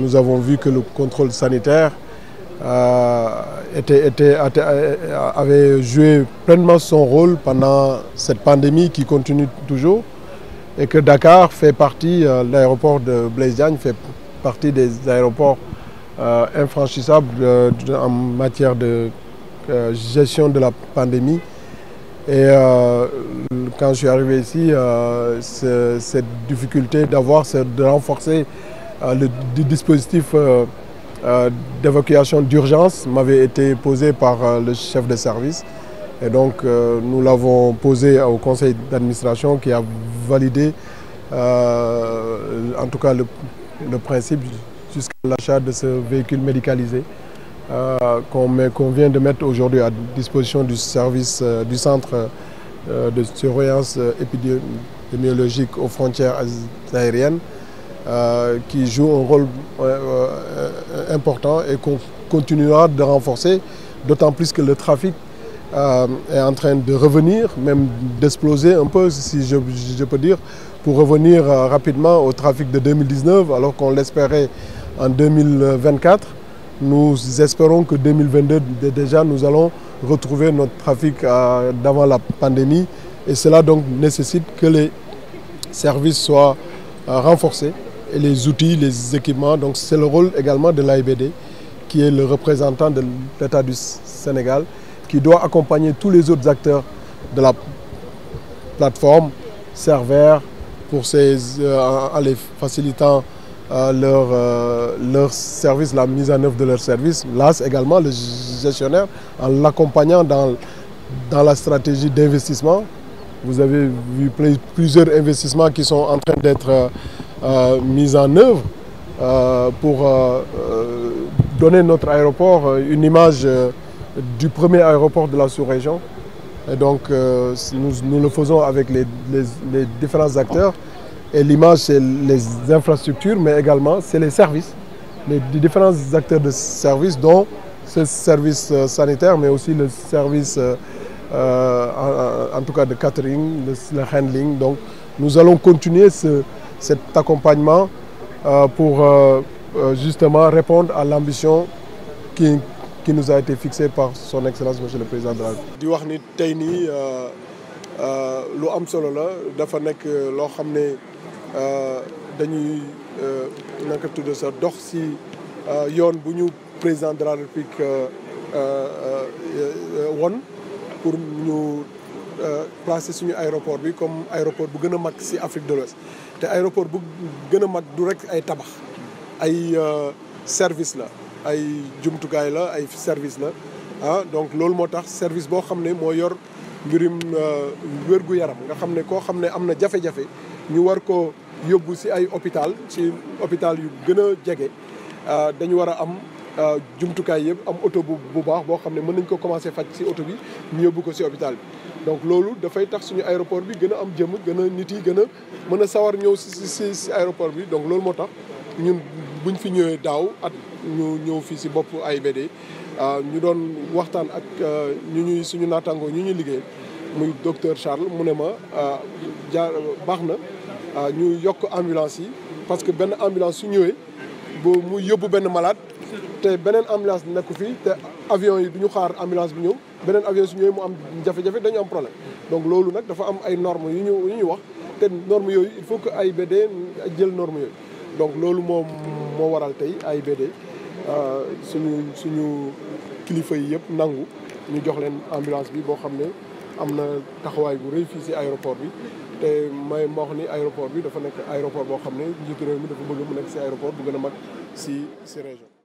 nous avons vu que le contrôle sanitaire avait joué pleinement son rôle pendant cette pandémie qui continue toujours et que Dakar fait partie, l'aéroport de Blaise Diagne fait partie des aéroports infranchissables en matière de gestion de la pandémie. Et quand je suis arrivé ici, cette difficulté de renforcer le dispositif d'évacuation d'urgence m'avait été posée par le chef de service. Et donc nous l'avons posé au conseil d'administration qui a validé en tout cas le principe jusqu'à l'achat de ce véhicule médicalisé qu'on vient de mettre aujourd'hui à disposition du service du centre de surveillance épidémiologique aux frontières aériennes qui joue un rôle important et qu'on continuera de renforcer, d'autant plus que le trafic est en train de revenir, même d'exploser un peu, si je peux dire, pour revenir rapidement au trafic de 2019, alors qu'on l'espérait en 2024. Nous espérons que 2022, déjà, nous allons retrouver notre trafic d'avant la pandémie. Et cela donc nécessite que les services soient renforcés et les outils, les équipements. Donc c'est le rôle également de l'AIBD, qui est le représentant de l'État du Sénégal, qui doit accompagner tous les autres acteurs de la plateforme, serveurs, pour en les facilitant leur service, la mise en œuvre de leur service. L'AS également, le gestionnaire, en l'accompagnant dans la stratégie d'investissement. Vous avez vu plusieurs investissements qui sont en train d'être mis en œuvre pour donner notre aéroport une image du premier aéroport de la sous-région. Et donc nous le faisons avec les différents acteurs. Et l'image, c'est les infrastructures, mais également c'est les services, les différents acteurs de services, dont ce service sanitaire, mais aussi le service en tout cas de catering, le handling. Donc nous allons continuer cet accompagnement pour justement répondre à l'ambition qui nous a été fixée par son Excellence Monsieur le Président de la République. di wax ni tey nii lu am solo la dafa nekk loo xam ne dañuy naka tudd sa dox si yoon bu ñu président de la République won pour ñu placer suñu aéroport bi comme aéroport bu gën a mag si Afrique de l'Ouest te aéroport bu gën a mag du rek ay tabax ay service la ay jumtukaay la ay service la donc loolu moo tax service boo xam ne moo yor mbirum wér-gu-yaram nga xam ne koo xam ne am na jafe-jafe ñu war ko yóbbu si ay hôpital yu gën a jege dañu war a am jumtukaay yëpp am oto bu baax boo xam ne mën nañ ko commencer faj si oto bi ñu yóbbu ko si hôpital bi. Donc loolu dafay tax suñu aéroport bi gën a am jëm gën a nit yi gën a mën a sawar ñëw si aéroport bi. Donc loolu moo tax ñun buñ fi ñëwee daaw at ñu ñëw fii si bopp AIBD ñu doon waxtaan ak suñu naataangoo ñu liggéey muy docteur Charles mu ne ma baax na ñu yokk ambulance yi parce que benn ambulance su ñëwee ba mu yóbbu benn malade te beneen ambulance nekku fii te avion yi du ñu xaar ambulance bi ñëw beneen avion su ñëwee mu am jafe-jafe dañu am problème. Donc loolu nag dafa am ay normes yu ñu wax te normes yooyu il faut que AIBD jël normes yooyu. Donc loolu moo waral tey AIBD suñu kilifa yi yëpp nangu ñu jox leen ambulance bi boo xam ne am na taxawaay bu rëy fii si aéroport bi te ma wax ni aéroport bi dafa nekk aéroport boo xam ne njiitu réew mi dafa bëgg mu nekk si aéroport bu gën a mag si région.